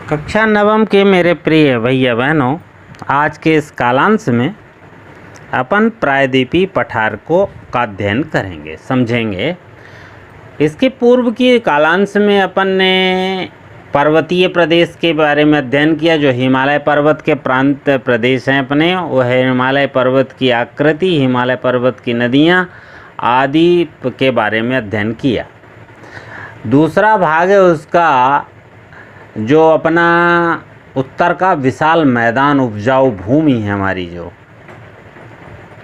कक्षा नवम के मेरे प्रिय भैया बहनों, आज के इस कालांश में अपन प्रायद्वीपीय पठार का अध्ययन करेंगे, समझेंगे। इसके पूर्व की कालांश में अपन ने पर्वतीय प्रदेश के बारे में अध्ययन किया। जो हिमालय पर्वत के प्रांत प्रदेश हैं अपने, वह हिमालय पर्वत की आकृति, हिमालय पर्वत की नदियाँ आदि के बारे में अध्ययन किया। दूसरा भाग है उसका जो अपना उत्तर का विशाल मैदान, उपजाऊ भूमि है हमारी,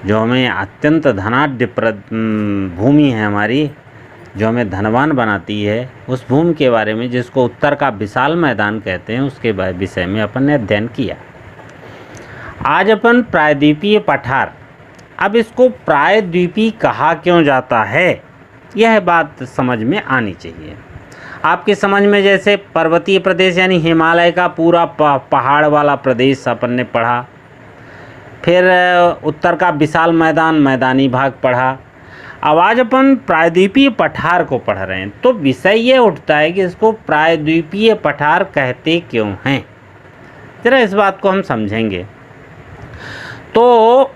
जो हमें अत्यंत धनाढ्य भूमि है हमारी, जो हमें धनवान बनाती है, उस भूमि के बारे में, जिसको उत्तर का विशाल मैदान कहते हैं, उसके विषय में अपन ने अध्ययन किया। आज अपन प्रायद्वीपीय पठार, अब इसको प्रायद्वीपीय कहा क्यों जाता है, यह बात समझ में आनी चाहिए। आपकी समझ में जैसे पर्वतीय प्रदेश यानी हिमालय का पूरा पहाड़ वाला प्रदेश अपन ने पढ़ा, फिर उत्तर का विशाल मैदान, मैदानी भाग पढ़ा। अब आज अपन प्रायद्वीपीय पठार को पढ़ रहे हैं, तो विषय ये उठता है कि इसको प्रायद्वीपीय पठार कहते क्यों हैं। जरा इस बात को हम समझेंगे तो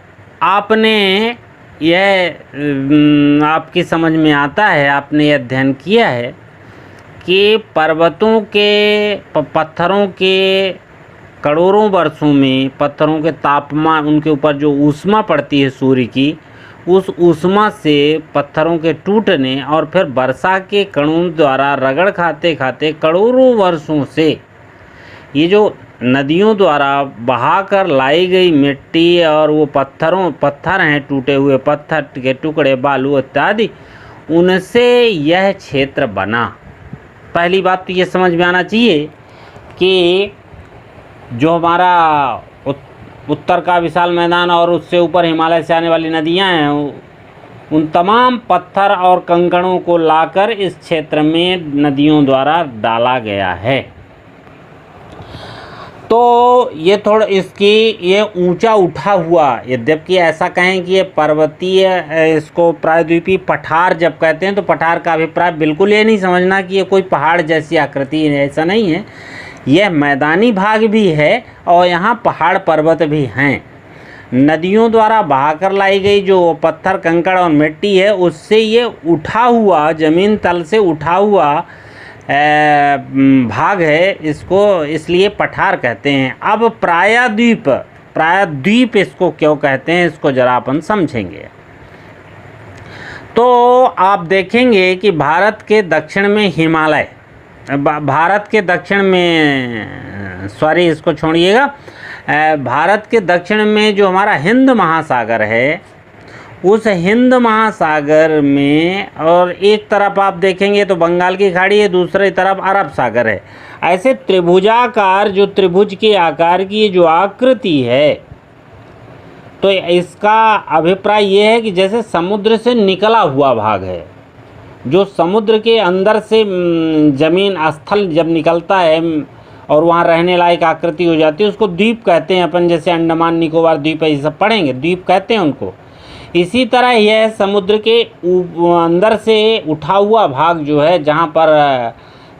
आपने यह आपकी समझ में आता है, आपने यह अध्ययन किया है कि पर्वतों के पत्थरों के करोड़ों वर्षों में पत्थरों के तापमान, उनके ऊपर जो ऊष्मा पड़ती है सूर्य की, उस ऊष्मा से पत्थरों के टूटने और फिर वर्षा के कणों द्वारा रगड़ खाते खाते करोड़ों वर्षों से ये जो नदियों द्वारा बहाकर लाई गई मिट्टी और वो पत्थर हैं, टूटे हुए पत्थर के टुकड़े, बालू इत्यादि, उनसे यह क्षेत्र बना। पहली बात तो ये समझ में आना चाहिए कि जो हमारा उत्तर का विशाल मैदान और उससे ऊपर हिमालय से आने वाली नदियां हैं, उन तमाम पत्थर और कंकड़ों को लाकर इस क्षेत्र में नदियों द्वारा डाला गया है। तो ये थोड़ा ये ऊंचा उठा हुआ, यद्यपि ऐसा कहें कि ये पर्वतीय, इसको प्रायद्वीपीय पठार जब कहते हैं तो पठार का अभिप्राय बिल्कुल ये नहीं समझना कि ये कोई पहाड़ जैसी आकृति है, ऐसा नहीं है। यह मैदानी भाग भी है और यहाँ पहाड़ पर्वत भी हैं। नदियों द्वारा बहाकर लाई गई जो पत्थर, कंकड़ और मिट्टी है, उससे ये उठा हुआ, ज़मीन तल से उठा हुआ भाग है, इसको इसलिए पठार कहते हैं। अब प्रायद्वीप इसको क्यों कहते हैं, इसको जरा अपन समझेंगे। तो आप देखेंगे कि भारत के दक्षिण में हिमालय, भारत के दक्षिण में, सॉरी इसको छोड़िएगा, भारत के दक्षिण में जो हमारा हिंद महासागर है, उस हिंद महासागर में, और एक तरफ आप देखेंगे तो बंगाल की खाड़ी है, दूसरी तरफ अरब सागर है। ऐसे त्रिभुजाकार, जो त्रिभुज के आकार की जो आकृति है, तो इसका अभिप्राय ये है कि जैसे समुद्र से निकला हुआ भाग है, जो समुद्र के अंदर से जमीन स्थल जब निकलता है और वहाँ रहने लायक आकृति हो जाती है, उसको द्वीप कहते हैं अपन। जैसे अंडमान निकोबार द्वीप है, ये सब पढ़ेंगे, द्वीप कहते हैं उनको। इसी तरह यह समुद्र के अंदर से उठा हुआ भाग जो है, जहाँ पर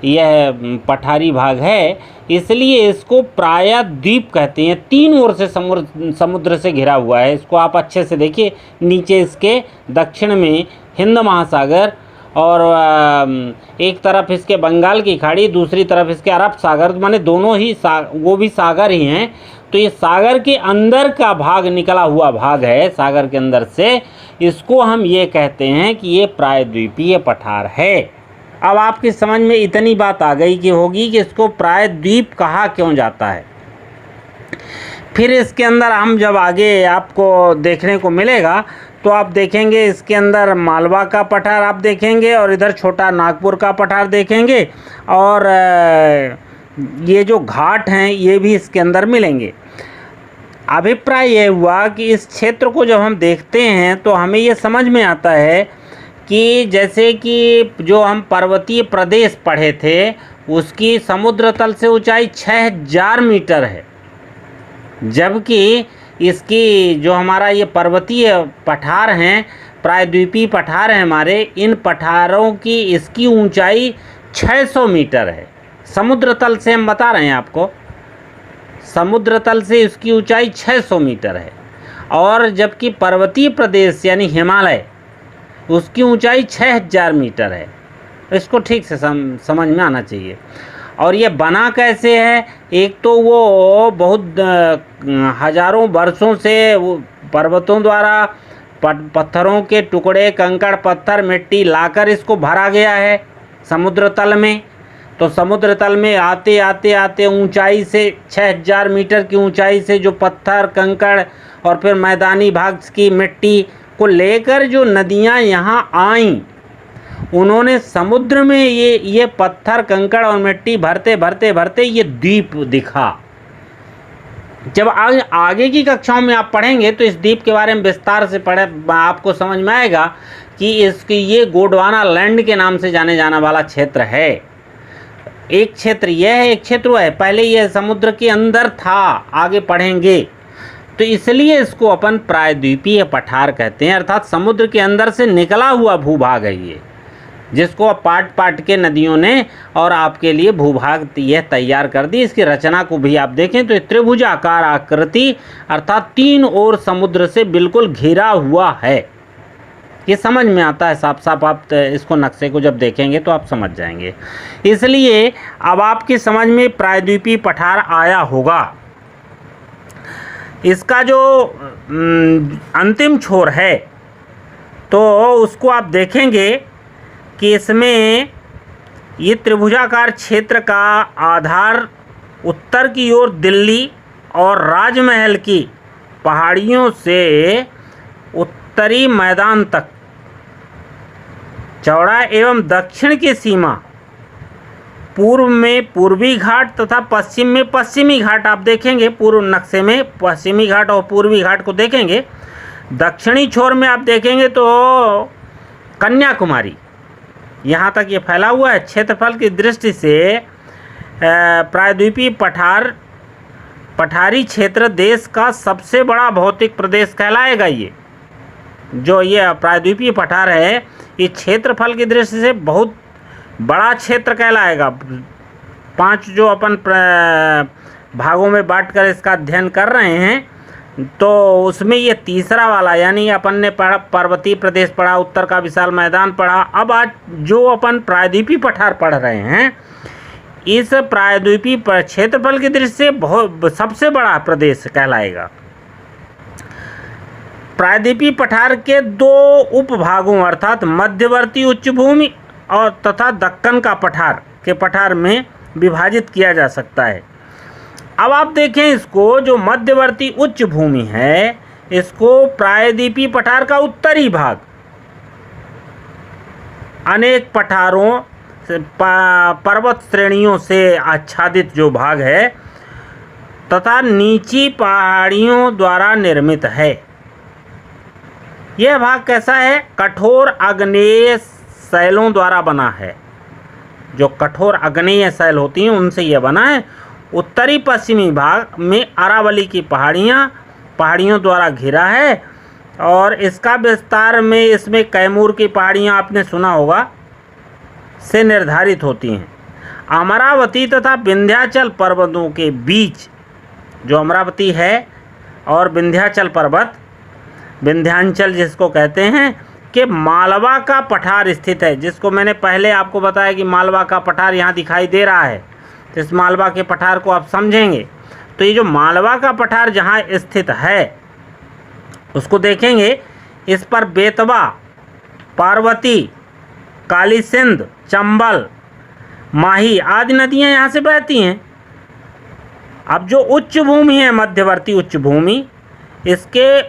यह पठारी भाग है, इसलिए इसको प्रायद्वीप कहते हैं। तीन ओर से समुद्र से घिरा हुआ है। इसको आप अच्छे से देखिए, नीचे इसके दक्षिण में हिंद महासागर और एक तरफ इसके बंगाल की खाड़ी, दूसरी तरफ इसके अरब सागर, माने दोनों ही वो भी सागर ही हैं। तो ये सागर के अंदर का भाग, निकला हुआ भाग है सागर के अंदर से, इसको हम ये कहते हैं कि ये प्रायद्वीपीय पठार है। अब आपकी समझ में इतनी बात आ गई कि होगी कि इसको प्रायद्वीप कहा क्यों जाता है। फिर इसके अंदर हम जब आगे आपको देखने को मिलेगा तो आप देखेंगे इसके अंदर मालवा का पठार आप देखेंगे, और इधर छोटा नागपुर का पठार देखेंगे, और ये जो घाट हैं ये भी इसके अंदर मिलेंगे। अभिप्राय ये हुआ कि इस क्षेत्र को जब हम देखते हैं तो हमें ये समझ में आता है कि जैसे कि जो हम पर्वतीय प्रदेश पढ़े थे, उसकी समुद्र तल से ऊंचाई 6000 मीटर है, जबकि इसकी जो हमारा ये पर्वतीय पठार हैं, प्रायद्वीपीय पठार हैं हमारे, इन पठारों की इसकी ऊंचाई 600 मीटर है। समुद्र तल से हम बता रहे हैं आपको, समुद्र तल से उसकी ऊंचाई 600 मीटर है, और जबकि पर्वतीय प्रदेश यानी हिमालय उसकी ऊंचाई 6000 मीटर है। इसको ठीक से समझ में आना चाहिए। और ये बना कैसे है? एक तो वो बहुत हजारों वर्षों से वो पर्वतों द्वारा पत्थरों के टुकड़े, कंकड़, पत्थर, मिट्टी लाकर इसको भरा गया है समुद्र तल में। तो समुद्र तल में आते आते आते ऊंचाई से 6000 मीटर की ऊंचाई से जो पत्थर, कंकड़ और फिर मैदानी भाग की मिट्टी को लेकर जो नदियां यहाँ आईं, उन्होंने समुद्र में ये पत्थर, कंकड़ और मिट्टी भरते भरते भरते ये द्वीप दिखा। जब आगे की कक्षाओं में आप पढ़ेंगे तो इस द्वीप के बारे में विस्तार से आपको समझ में आएगा कि इसकी ये गोंडवाना लैंड के नाम से जाने जाने वाला क्षेत्र है। एक क्षेत्र यह है, एक क्षेत्र वह है। पहले यह समुद्र के अंदर था, आगे पढ़ेंगे, तो इसलिए इसको अपन प्रायद्वीपीय पठार कहते हैं, अर्थात समुद्र के अंदर से निकला हुआ भूभाग है ये, जिसको अब पाट पाट के नदियों ने और आपके लिए भूभाग यह तैयार कर दी। इसकी रचना को भी आप देखें तो त्रिभुजाकार आकृति, अर्थात तीन ओर समुद्र से बिल्कुल घिरा हुआ है। ये समझ में आता है साफ साफ, आप इसको नक्शे को जब देखेंगे तो आप समझ जाएंगे। इसलिए अब आपकी समझ में प्रायद्वीपीय पठार आया होगा। इसका जो अंतिम छोर है तो उसको आप देखेंगे कि इसमें ये त्रिभुजाकार क्षेत्र का आधार उत्तर की ओर दिल्ली और राजमहल की पहाड़ियों से उत्तरी मैदान तक चौड़ा एवं दक्षिण की सीमा पूर्व में पूर्वी घाट तथा पश्चिम में पश्चिमी घाट आप देखेंगे। पूर्व नक्शे में पश्चिमी घाट और पूर्वी घाट को देखेंगे। दक्षिणी छोर में आप देखेंगे तो कन्याकुमारी, यहाँ तक ये फैला हुआ है। क्षेत्रफल की दृष्टि से प्रायद्वीपीय पठारी क्षेत्र देश का सबसे बड़ा भौतिक प्रदेश कहलाएगा। ये जो ये प्रायद्वीपीय पठार है, ये क्षेत्रफल की दृष्टि से बहुत बड़ा क्षेत्र कहलाएगा। 5 जो अपन भागों में बांटकर इसका अध्ययन कर रहे हैं, तो उसमें ये तीसरा वाला, यानी अपन ने पढ़ा पर्वतीय प्रदेश पढ़ा, उत्तर का विशाल मैदान पढ़ा। अब आज जो अपन प्रायद्वीपीय पठार पढ़ रहे हैं, इस प्रायद्वीपीय क्षेत्रफल की दृष्टि से बहुत सबसे बड़ा प्रदेश कहलाएगा। प्रायद्वीपीय पठार के 2 उपभागों अर्थात मध्यवर्ती उच्च भूमि और तथा दक्कन का पठार के पठार में विभाजित किया जा सकता है। अब आप देखें इसको, जो मध्यवर्ती उच्च भूमि है, इसको प्रायद्वीपीय पठार का उत्तरी भाग अनेक पठारों पर्वत श्रेणियों से आच्छादित जो भाग है तथा नीची पहाड़ियों द्वारा निर्मित है। यह भाग कैसा है? कठोर आग्नेय शैलों द्वारा बना है। जो कठोर आग्नेय शैल होती हैं उनसे यह बना है। उत्तरी पश्चिमी भाग में अरावली की पहाड़ियों द्वारा घिरा है, और इसका विस्तार में इसमें कैमूर की पहाड़ियाँ आपने सुना होगा से निर्धारित होती हैं। अमरावती तथा विंध्याचल पर्वतों के बीच, जो अमरावती है और विंध्याचल पर्वत, विंध्याचल जिसको कहते हैं, के मालवा का पठार स्थित है। जिसको मैंने पहले आपको बताया कि मालवा का पठार यहाँ दिखाई दे रहा है, तो इस मालवा के पठार को आप समझेंगे। तो ये जो मालवा का पठार जहाँ स्थित है उसको देखेंगे। इस पर बेतवा, पार्वती, काली सिंध, चंबल, माही आदि नदियाँ यहाँ से बहती हैं। अब जो उच्च भूमि है, मध्यवर्ती उच्च भूमि, इसके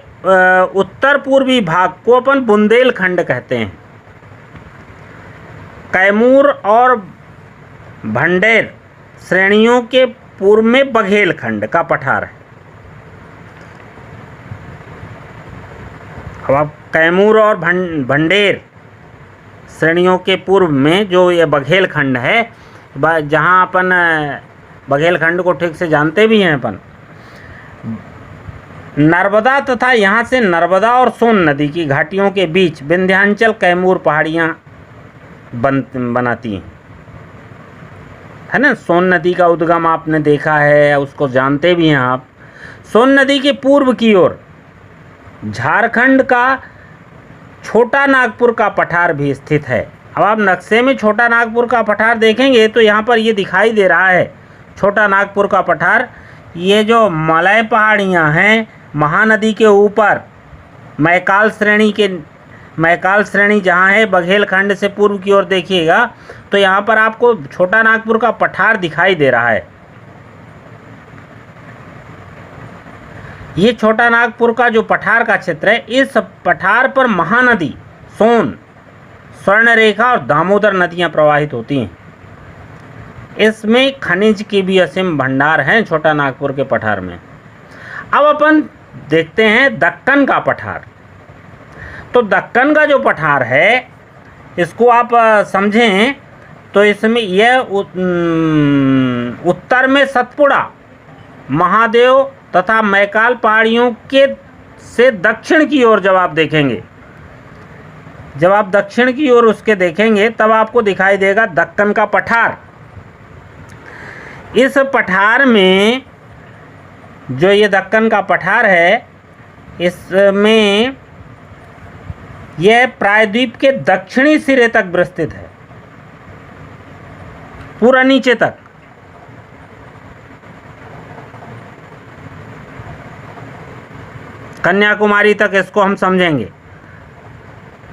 उत्तर पूर्वी भाग को अपन बुंदेलखंड कहते हैं। कैमूर और भंडेर श्रेणियों के पूर्व में बघेलखंड का पठार है। अब आप कैमूर और भंडेर श्रेणियों के पूर्व में जो ये बघेलखंड है, जहाँ अपन बघेलखंड को ठीक से जानते भी हैं अपन, नर्मदा तथा यहाँ से नर्मदा और सोन नदी की घाटियों के बीच विंध्याचल कैमूर पहाड़ियाँ बनाती हैं। है ना। सोन नदी का उद्गम आपने देखा है, उसको जानते भी हैं आप। सोन नदी के पूर्व की ओर झारखंड का छोटा नागपुर का पठार भी स्थित है। अब आप नक्शे में छोटा नागपुर का पठार देखेंगे तो यहाँ पर ये दिखाई दे रहा है छोटा नागपुर का पठार। ये जो मलय पहाड़ियाँ हैं महानदी के ऊपर मैकाल श्रेणी जहाँ है बघेलखंड से पूर्व की ओर देखिएगा तो यहाँ पर आपको छोटा नागपुर का पठार दिखाई दे रहा है। ये छोटा नागपुर का जो पठार का क्षेत्र है, इस पठार पर महानदी सोन, स्वर्णरेखा और दामोदर नदियाँ प्रवाहित होती हैं। इसमें खनिज की भी असीम भंडार हैं छोटा नागपुर के पठार में। अब अपन देखते हैं दक्कन का पठार। तो दक्कन का जो पठार है इसको आप समझें तो इसमें यह उत्तर में सतपुड़ा, महादेव तथा मैकाल पहाड़ियों के से दक्षिण की ओर जब आप देखेंगे, जब आप दक्षिण की ओर उसके देखेंगे तब आपको दिखाई देगा दक्कन का पठार। इस पठार में जो ये दक्कन का पठार है, इसमें यह प्रायद्वीप के दक्षिणी सिरे तक विस्तृत है, पूरा नीचे तक। कन्याकुमारी तक इसको हम समझेंगे,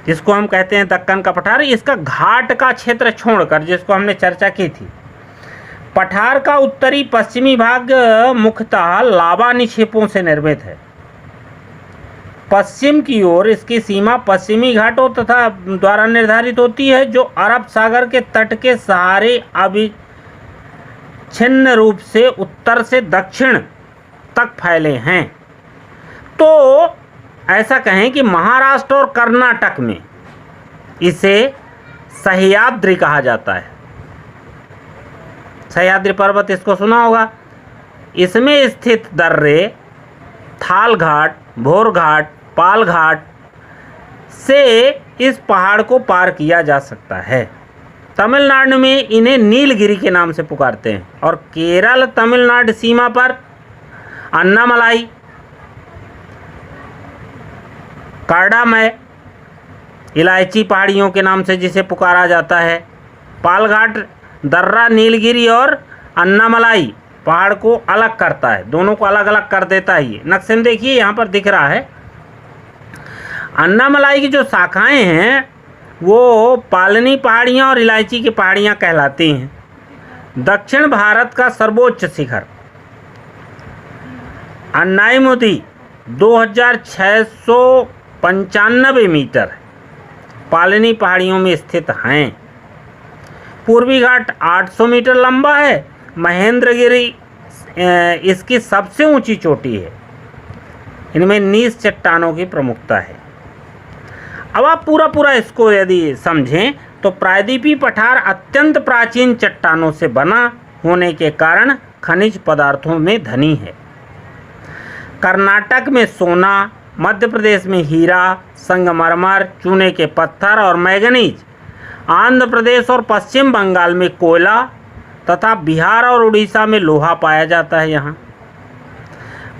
जिसको हम कहते हैं दक्कन का पठार। इसका घाट का क्षेत्र छोड़कर जिसको हमने चर्चा की थी, पठार का उत्तरी पश्चिमी भाग मुख्यतः लावा निक्षेपों से निर्मित है। पश्चिम की ओर इसकी सीमा पश्चिमी घाटों तथा द्वारा निर्धारित होती है, जो अरब सागर के तट के सहारे अविच्छिन्न रूप से उत्तर से दक्षिण तक फैले हैं। तो ऐसा कहें कि महाराष्ट्र और कर्नाटक में इसे सह्याद्री कहा जाता है। सह्याद्री पर्वत इसको सुना होगा। इसमें स्थित दर्रे थाल घाट, भोर घाट, पाल घाट से इस पहाड़ को पार किया जा सकता है। तमिलनाडु में इन्हें नीलगिरी के नाम से पुकारते हैं और केरल तमिलनाडु सीमा पर अन्नामलाई, कार्डामय, इलायची पहाड़ियों के नाम से जिसे पुकारा जाता है। पालघाट दर्रा नीलगिरी और अन्नामलाई पहाड़ को अलग करता है, दोनों को अलग अलग कर देता है। ये नक्शे में देखिए यहाँ पर दिख रहा है। अन्नामलाई की जो शाखाएं हैं वो पालनी पहाड़ियाँ और इलायची की पहाड़ियाँ कहलाती हैं। दक्षिण भारत का सर्वोच्च शिखर अन्नाईमुदी 2695 मीटर पालनी पहाड़ियों में स्थित हैं। पूर्वी घाट 800 मीटर लंबा है। महेंद्रगिरी इसकी सबसे ऊंची चोटी है। इनमें नीस चट्टानों की प्रमुखता है। अब आप पूरा इसको यदि समझें तो प्रायद्वीपीय पठार अत्यंत प्राचीन चट्टानों से बना होने के कारण खनिज पदार्थों में धनी है। कर्नाटक में सोना, मध्य प्रदेश में हीरा, संगमरमर, चूने के पत्थर और मैंगनीज, आंध्र प्रदेश और पश्चिम बंगाल में कोयला तथा बिहार और उड़ीसा में लोहा पाया जाता है। यहाँ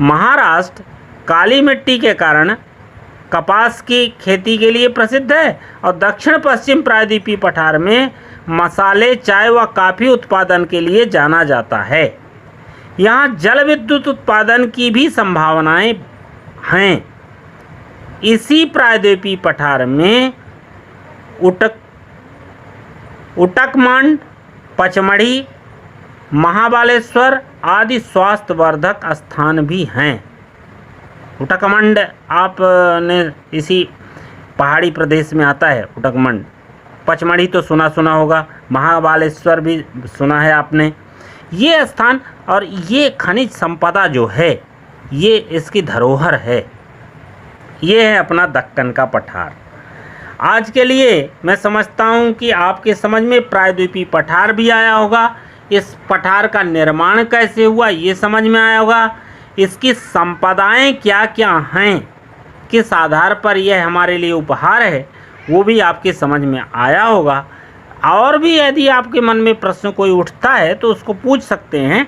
महाराष्ट्र काली मिट्टी के कारण कपास की खेती के लिए प्रसिद्ध है और दक्षिण पश्चिम प्रायद्वीपीय पठार में मसाले, चाय व कॉफ़ी उत्पादन के लिए जाना जाता है। यहाँ जल विद्युत उत्पादन की भी संभावनाएं हैं। इसी प्रायद्वीपीय पठार में उटकमंड, पचमढ़ी, महाबालेश्वर आदि स्वास्थ्यवर्धक स्थान भी हैं। उटकमंड आपने इसी पहाड़ी प्रदेश में आता है। उटकमंड, पचमढ़ी तो सुना होगा, महाबालेश्वर भी सुना है आपने। ये स्थान और ये खनिज संपदा जो है ये इसकी धरोहर है। ये है अपना दक्कन का पठार। आज के लिए मैं समझता हूँ कि आपके समझ में प्रायद्वीपीय पठार भी आया होगा। इस पठार का निर्माण कैसे हुआ ये समझ में आया होगा। इसकी संपदाएं क्या क्या हैं, किस आधार पर यह हमारे लिए उपहार है, वो भी आपके समझ में आया होगा। और भी यदि आपके मन में प्रश्न कोई उठता है तो उसको पूछ सकते हैं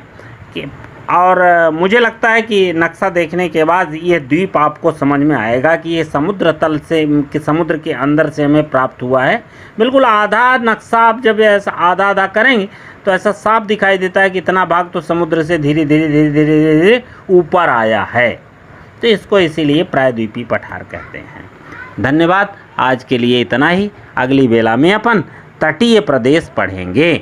कि, और मुझे लगता है कि नक्शा देखने के बाद ये द्वीप आपको समझ में आएगा कि ये समुद्र तल से, कि समुद्र के अंदर से हमें प्राप्त हुआ है। बिल्कुल आधा नक्शा आप जब ऐसा आधा आधा करेंगे तो ऐसा साफ दिखाई देता है कि इतना भाग तो समुद्र से धीरे धीरे धीरे धीरे धीरे ऊपर आया है। तो इसको इसीलिए प्रायद्वीपीय पठार कहते हैं। धन्यवाद। आज के लिए इतना ही। अगली बेला में अपन तटीय प्रदेश पढ़ेंगे।